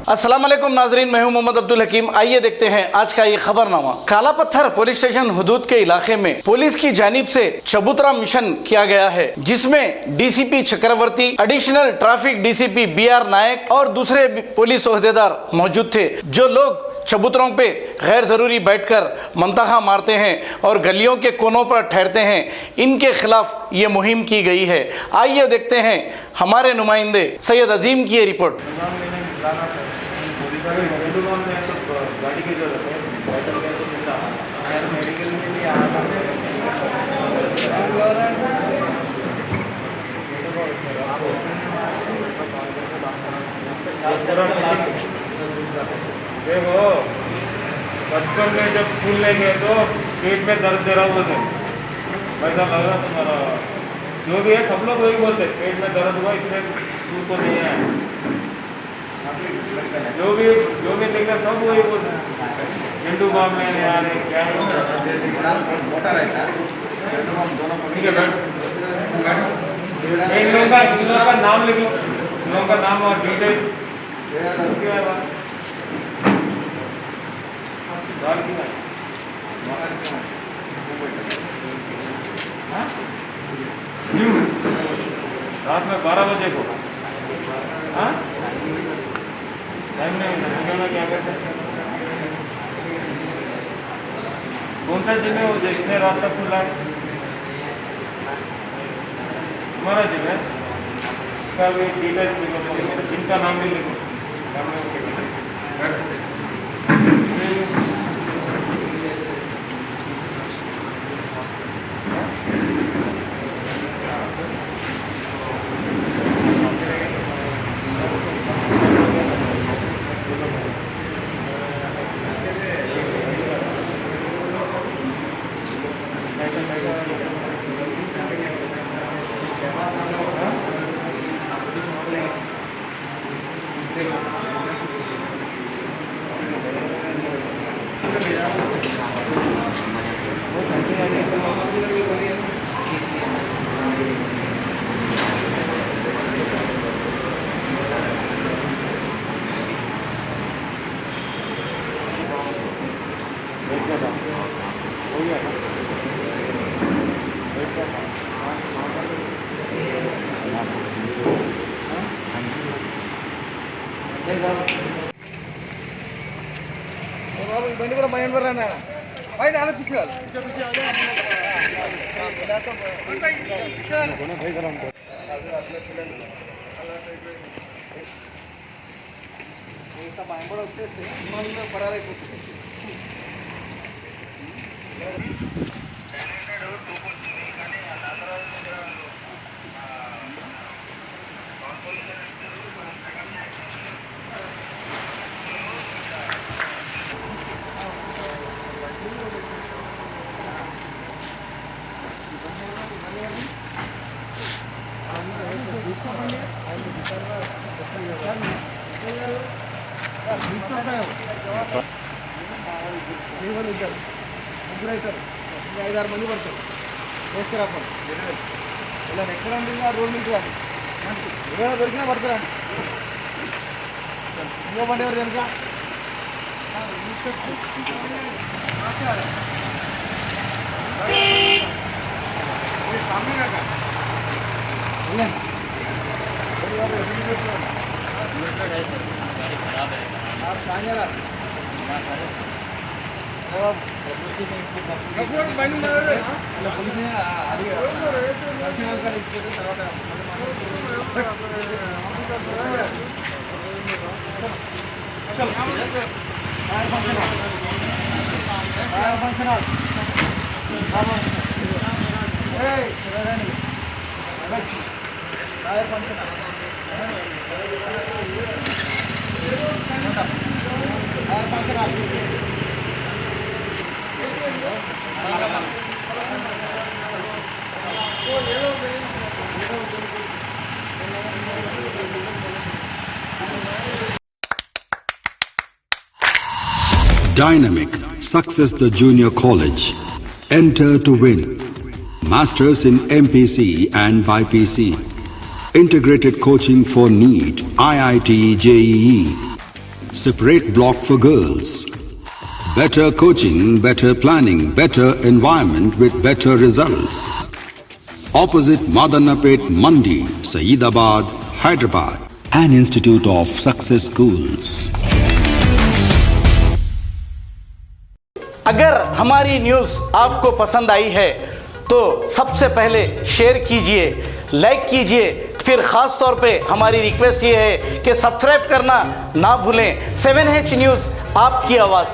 अस्सलाम वालेकुम नाजरीन, मैं हूं मोहम्मद अब्दुल हकीम। आइए देखते हैं आज का ये खबरनामा। कालापत्थर पुलिस स्टेशन हुदूद के इलाके में पुलिस की जानिब से चबूतरा मिशन किया गया है, जिसमें डीसीपी चक्रवर्ती, एडिशनल ट्रैफिक डीसीपी बीआर नायक और दूसरे पुलिस ओहदेदार मौजूद थे। जो लोग चबूतरों पे गैर ज़रूरी बैठकर मंतखा मारते हैं और गलियों के कोनों पर ठहरते हैं, इनके खिलाफ ये मुहिम की गई है। आइए देखते हैं हमारे नुमाइंदे सैयद अजीम की ये रिपोर्ट। गाड़ी की जरूरत है, मेडिकल के लिए देखो, बचपन में जब स्कूल लेंगे तो पेट में दर्द दे रहा होता है, वैसा लग रहा तुम्हारा जो भी है। सब लोग वही बोलते हैं, पेट में दर्द हुआ इसलिए स्कूल को नहीं है। जो भी निकले सब वही बोलते हैं, झंडू बाम में नहीं आ रहे, क्या मोटा रहता है। ठीक है, इन लोगों का नाम लिख लो, इन लोगों का नाम और डिटेल क्या है बात। रात में 12 बजे को टाइम नहीं, क्या करते कौन सा जिम है वो देखने रात तक खुला है? तुम्हारा जिम है, उसका भी डिटेल्स लिखो, जिम का नाम भी लिखो। बनी पूरा माइंड पर रहना है भाई, डालो पीछे पीछे आ जाए। ఐదారు మంది పడతారు వేసుకురా ఇలా ఎక్కడండి రోడ్ నుంచి కానీ ఏమైనా దొరికినా పడతారండి. ఇంకో బండి ఎవరు కనుక सामने का गाड़ी खराब है आप Dynamic Success the Junior College. Enter to win. Masters in MPC and BPC. Integrated coaching for NEET, IIT, JEE. separate block for girls. Better coaching, better planning, better environment with better results. Opposite Madannapet Mandi, Saeedabad, Hyderabad. An institute of success schools. अगर हमारी news आपको पसंद आई है तो सबसे पहले share कीजिए, like कीजिए, फिर ख़ास तौर पे हमारी रिक्वेस्ट ये है कि सब्सक्राइब करना ना भूलें। 7H न्यूज़, आपकी आवाज़।